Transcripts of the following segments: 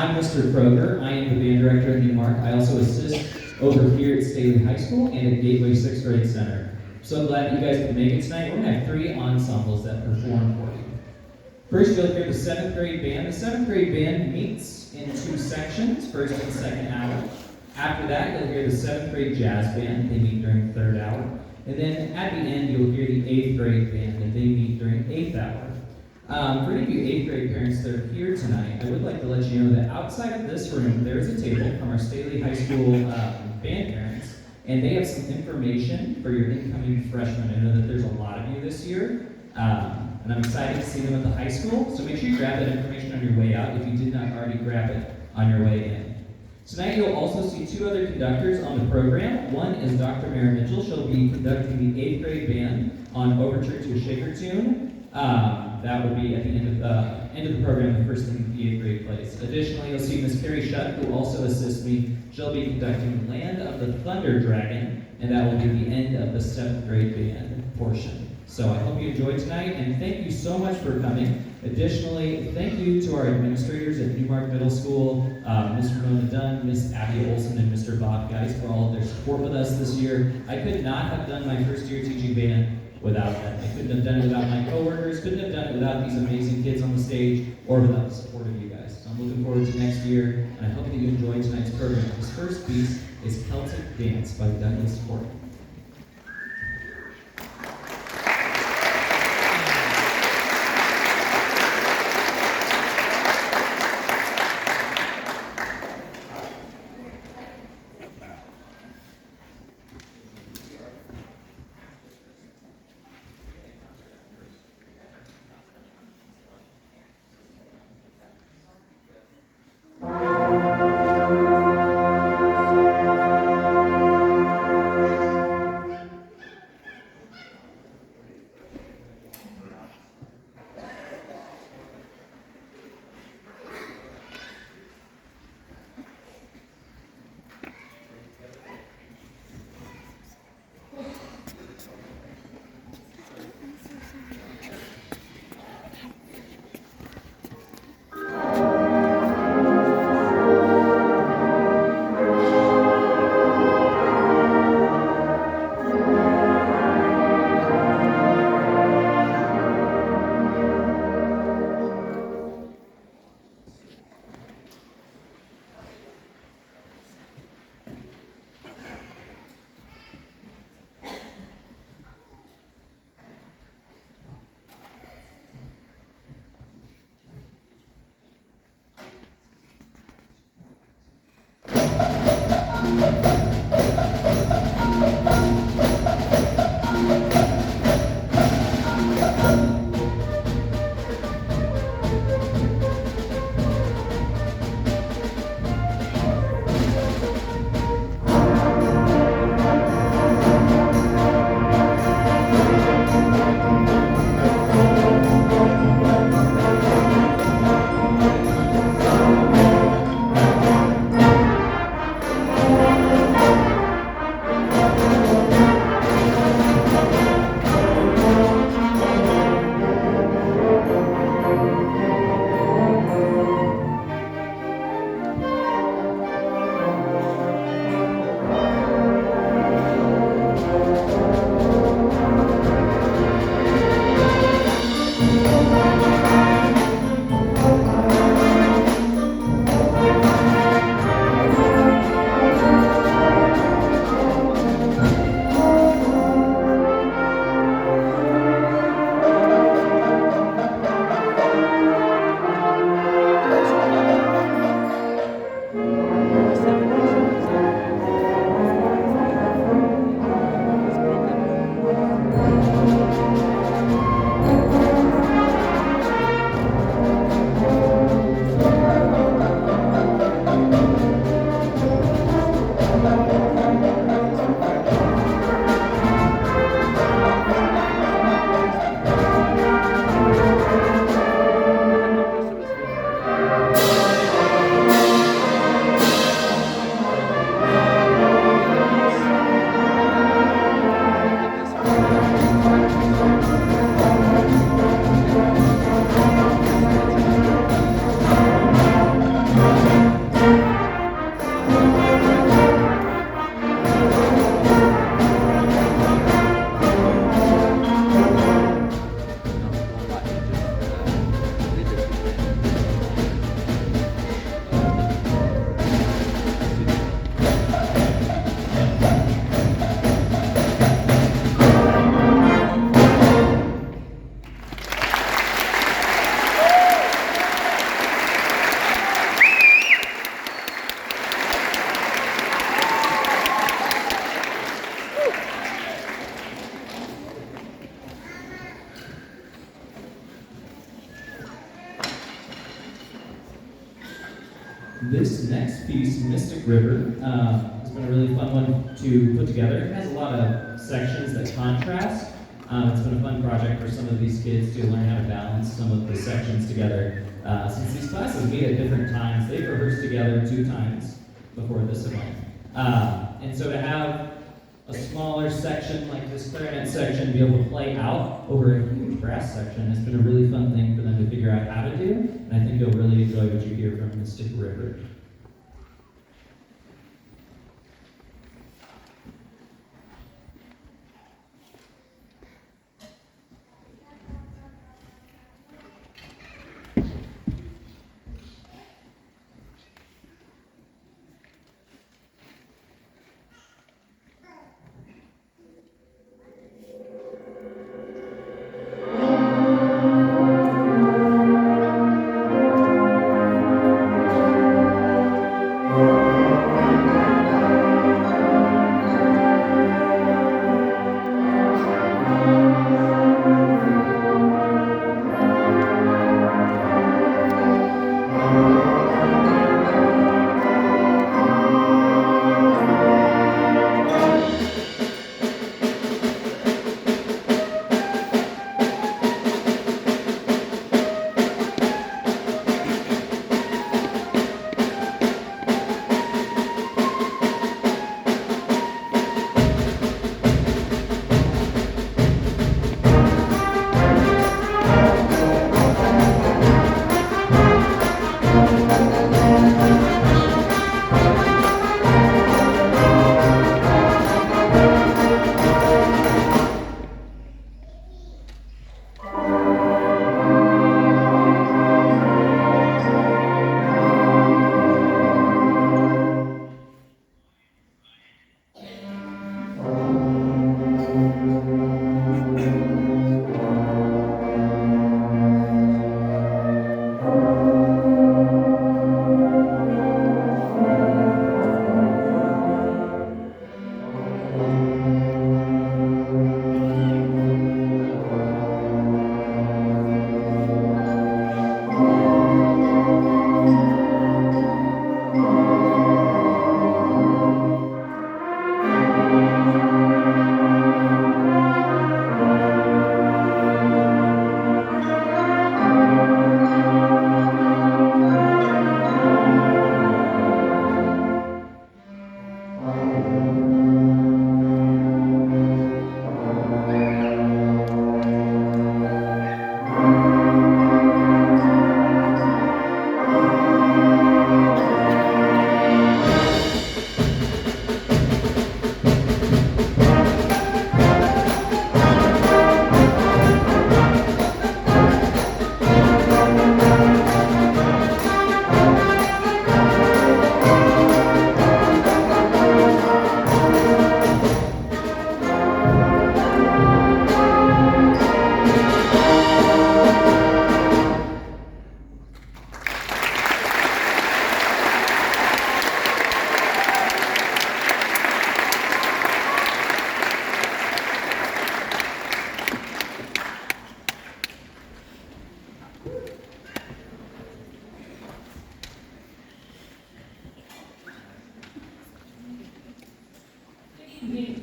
I'm Mr. Kroger. I am the band director at Newmark. I also assist over here at Staley High School and at Gateway 6th Grade Center. So glad that you guys could make it tonight. We're going to have 3 ensembles that perform for you. First, you'll hear the 7th grade band. The 7th grade band meets in 2 sections, first and second hour. After that, you'll hear the 7th grade jazz band. They meet during the 3rd hour. And then at the end, you'll hear the 8th grade band, and they meet during 8th hour. For any of you 8th grade parents that are here tonight, I would like to let you know that outside of this room, there is a table from our Staley High School band parents, and they have some information for your incoming freshmen. I know that there's a lot of you this year, and I'm excited to see them at the high school, so make sure you grab that information on your way out if you did not already grab it on your way in. Tonight you'll also see 2 other conductors on the program. One is Dr. Mara Mitchell. She'll be conducting the 8th grade band on Overture to a Shaker Tune. That will be at the end of the program, the first thing the 8th grade plays. Additionally, you'll see Miss Carrie Shutt, who also assists me. She'll be conducting Land of the Thunder Dragon, and that will be the end of the 7th grade band portion. So I hope you enjoyed tonight, and thank you so much for coming. Additionally, thank you to our administrators at Newmark Middle School, Ms. Ramona Dunn, Ms. Abby Olson, and Mr. Bob Geis for all of their support with us this year. I could not have done my first year teaching band without them. I couldn't have done it without my coworkers, couldn't have done it without these amazing kids on the stage, or without the support of you guys. So I'm looking forward to next year, and I hope that you enjoy tonight's program. This first piece is Celtic Dance by Douglas Ford. This next piece, Mystic River, has been a really fun one to put together. It has a lot of sections that contrast. It's been a fun project for some of these kids to learn how to balance some of the sections together. Since these classes meet at different times, they've rehearsed together 2 times before this event. And so to have a smaller section like this clarinet section be able to play out over a huge brass section has been a really fun thing for them to figure out how to do, and I think you'll really enjoy what you hear from Mystic River.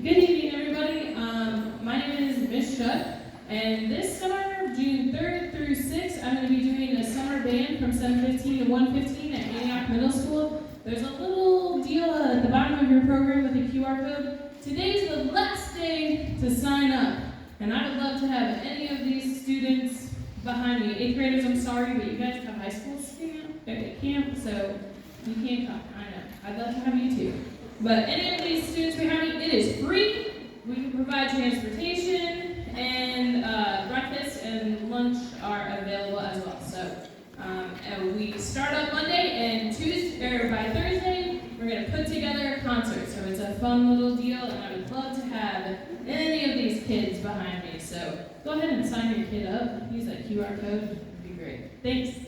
Good evening, everybody. My name is Miss Shutt, and this summer, June 3rd through 6th, I'm going to be doing a summer band from 7:15 to 1:15 at Antioch Middle School. There's a little deal at the bottom of your program with a QR code. Today's the last day to sign up, and I would love to have any of these students behind me. 8th graders, I'm sorry, but you guys have high school camp, so you can't come. I know. I'd love to have you too. But any of these students behind me, it is free. We can provide transportation, and breakfast and lunch are available as well. So and we start up Monday, and by Thursday, we're going to put together a concert. So it's a fun little deal, and I would love to have any of these kids behind me. So go ahead and sign your kid up. Use that QR code. It'd be great. Thanks.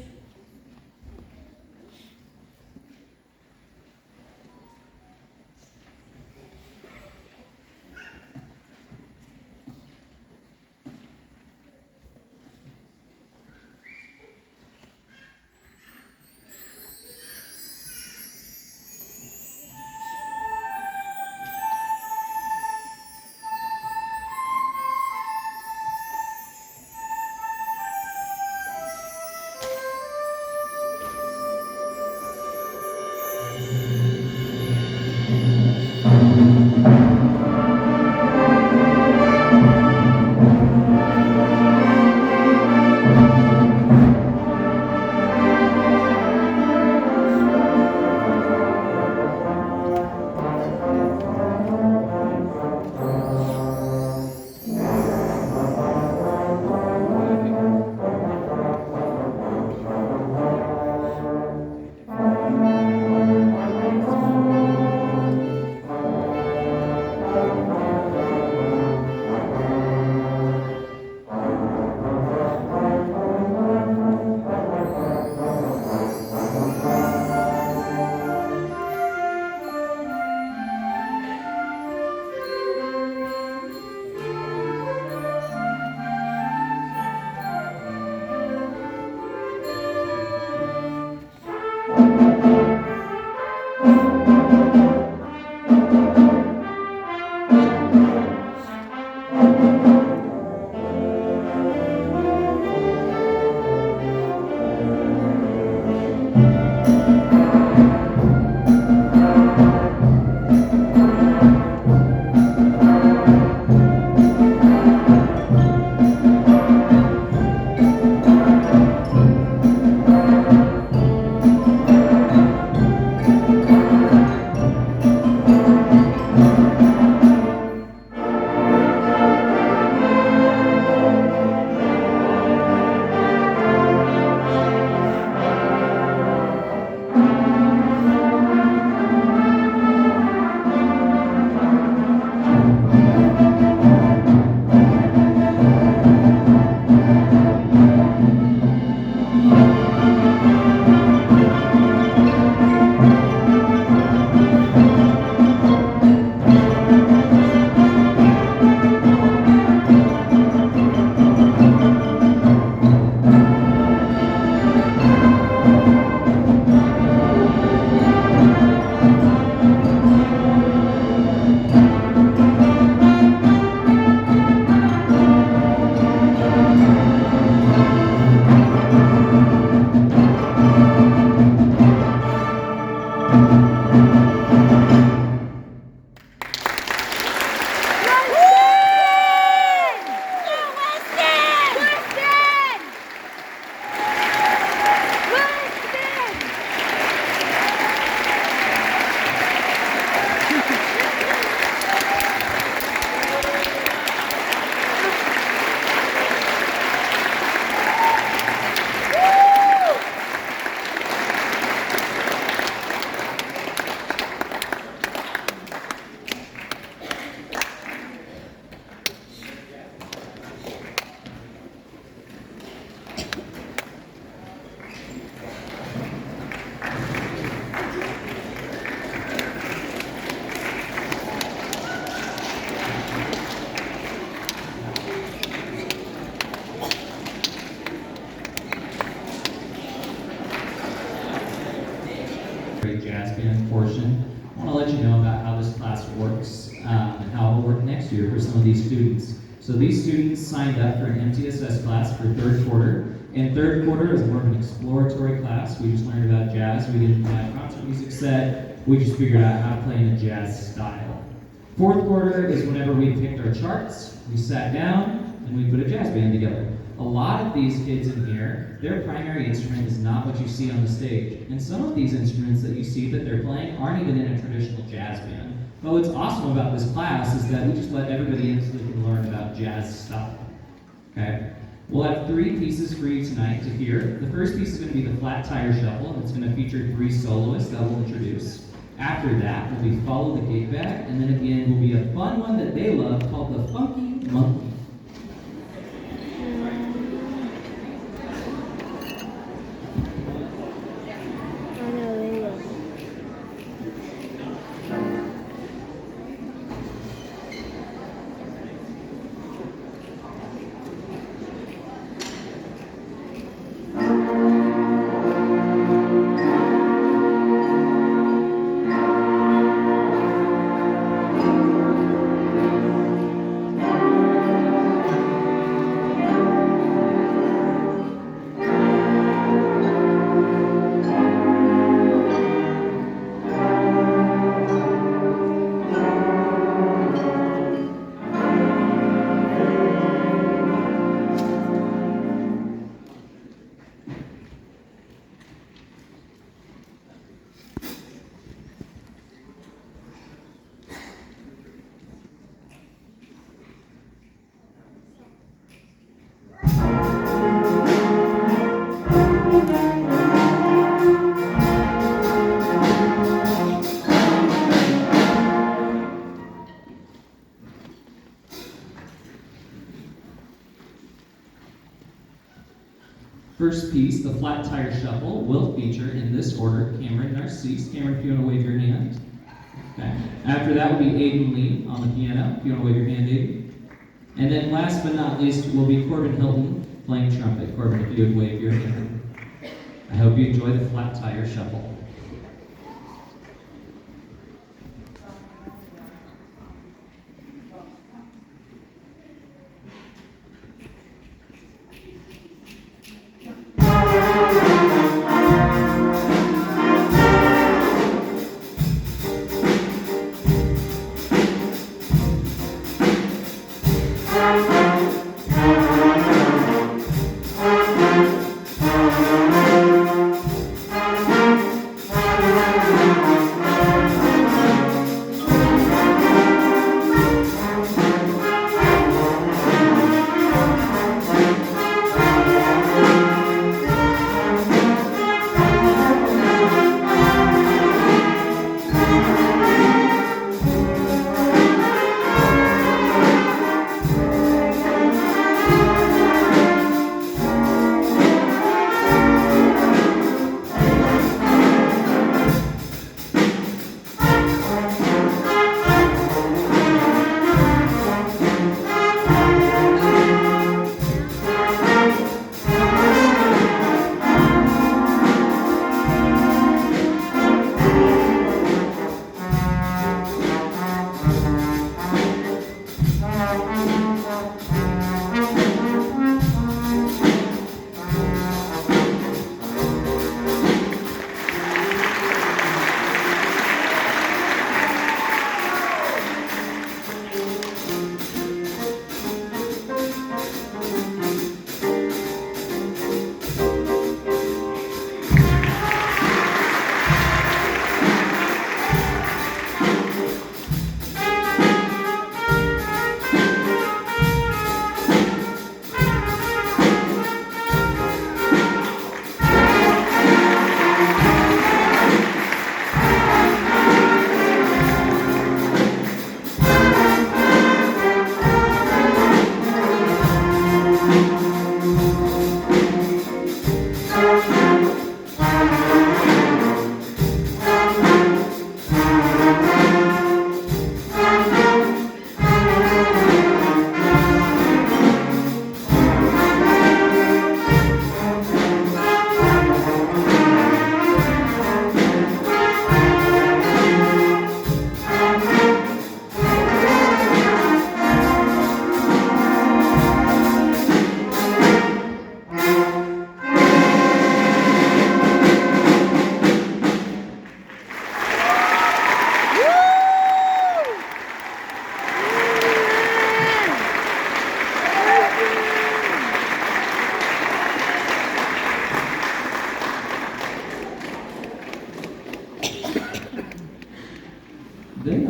jazz band portion. I want to let you know about how this class works and how it will work next year for some of these students. So these students signed up for an MTSS class for third quarter. And third quarter is more of an exploratory class. We just learned about jazz. We didn't have concert music set. We just figured out how to play in a jazz style. Fourth quarter is whenever we picked our charts, we sat down, and we put a jazz band together. A lot of these kids in here, their primary instrument is not what you see on the stage. And some of these instruments that you see that they're playing aren't even in a traditional jazz band. But what's awesome about this class is that we just let everybody in so they can learn about jazz style. Okay? We'll have 3 pieces for you tonight to hear. The first piece is going to be the flat tire shuffle, and it's going to feature 3 soloists that we'll introduce. After that will be Follow the Gate Bag, and then at the end will be a fun one that they love called the Funky Monkey. First piece, the flat tire shuffle, will feature in this order Cameron Narcisse. Cameron, if you want to wave your hand. Okay. After that will be Aiden Lee on the piano. If you want to wave your hand, Aiden. And then last but not least will be Corbin Hilton playing trumpet. Corbin, if you would wave your hand. I hope you enjoy the flat tire shuffle.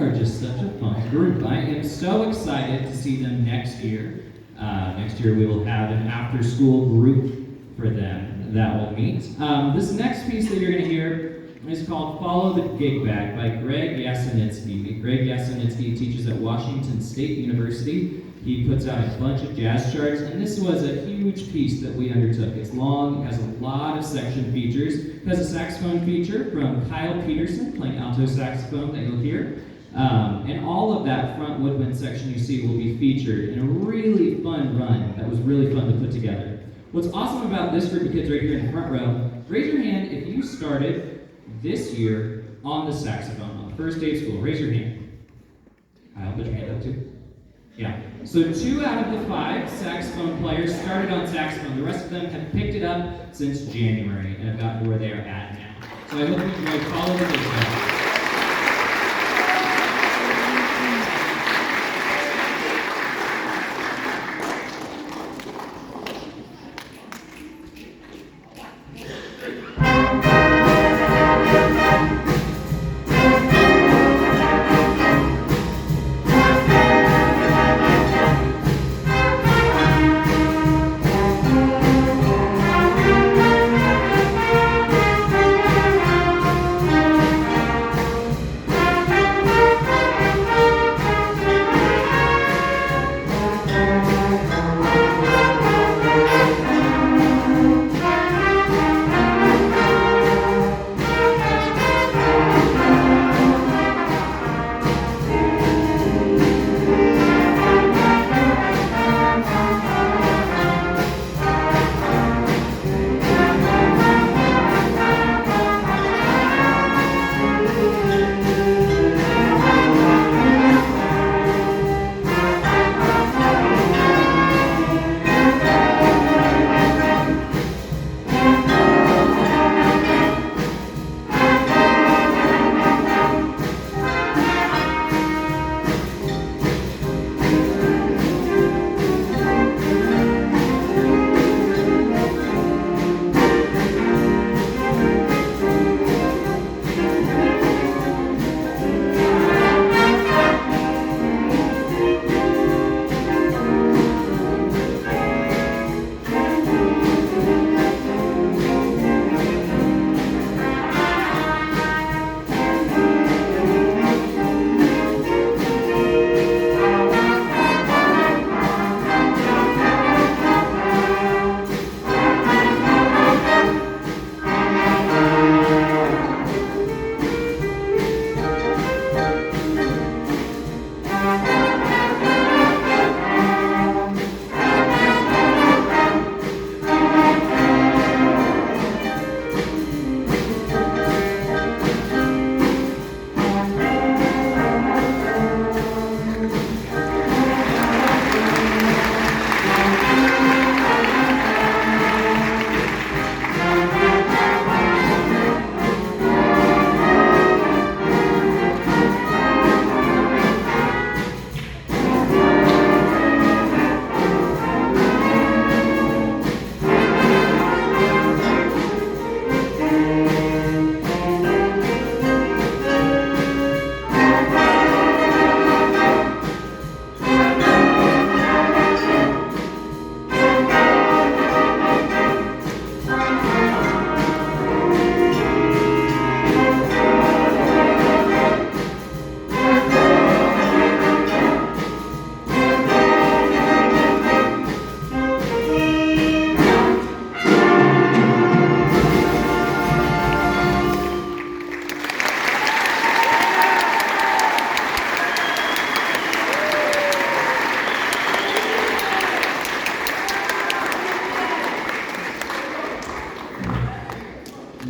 are just such a fun group. I am so excited to see them next year. Next year we will have an after-school group for them that will meet. This next piece that you're going to hear is called Follow the Gig Bag by Greg Yasinitsky. Greg Yasinitsky teaches at Washington State University. He puts out a bunch of jazz charts, and this was a huge piece that we undertook. It's long, has a lot of section features. It has a saxophone feature from Kyle Peterson playing alto saxophone that you'll hear. And all of that front woodwind section you see will be featured in a really fun run that was really fun to put together. What's awesome about this group of kids right here in the front row, raise your hand if you started this year on the saxophone, on the first day of school. Raise your hand. I'll put your hand up too. Yeah. So 2 out of the 5 saxophone players started on saxophone. The rest of them have picked it up since January and have gotten to where they are at now. So I hope you enjoy Follow the Gig Bag.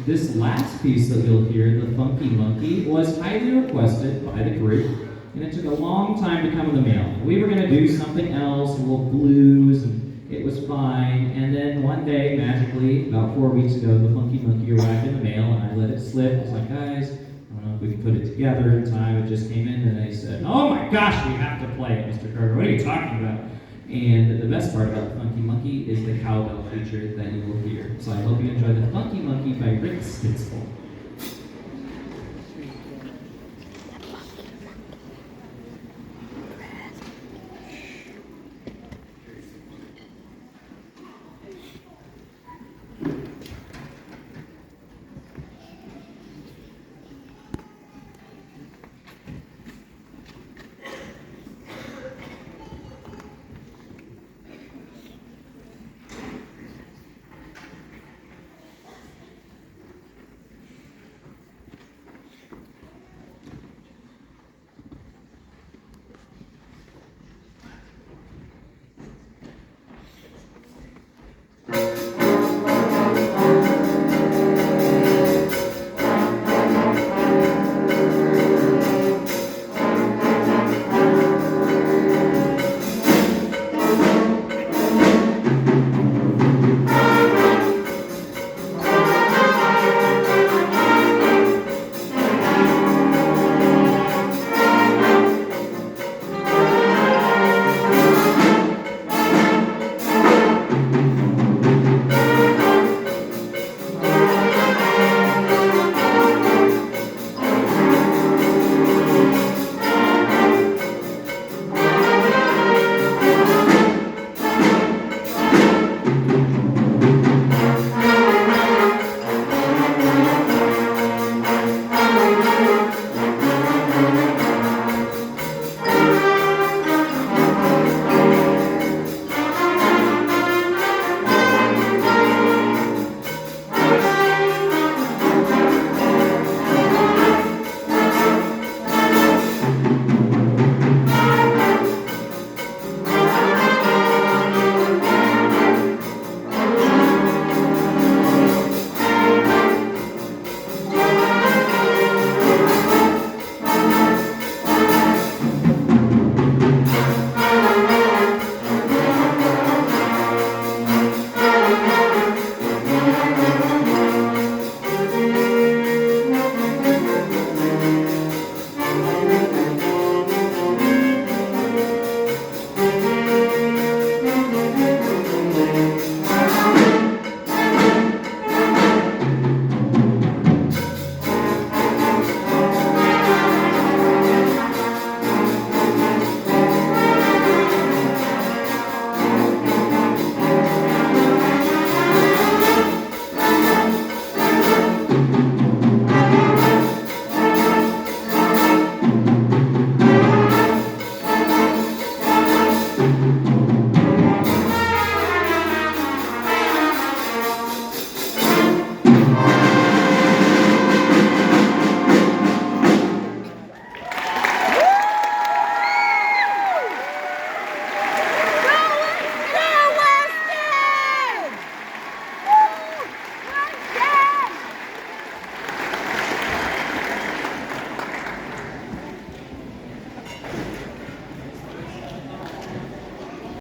This last piece that you'll hear, the Funky Monkey, was highly requested by the group, and it took a long time to come in the mail. We were going to do something else, a little blues, and it was fine. And then one day, magically, about 4 weeks ago, the Funky Monkey arrived in the mail, and I let it slip. I was like, guys, I don't know if we can put it together in time. It just came in, and they said, oh my gosh, we have to play it, Mr. Carter. What are you talking about? And the best part about the Funky Monkey is the cowbell feature that you will hear. So I hope you enjoy the Funky Monkey by Rick Stinsel.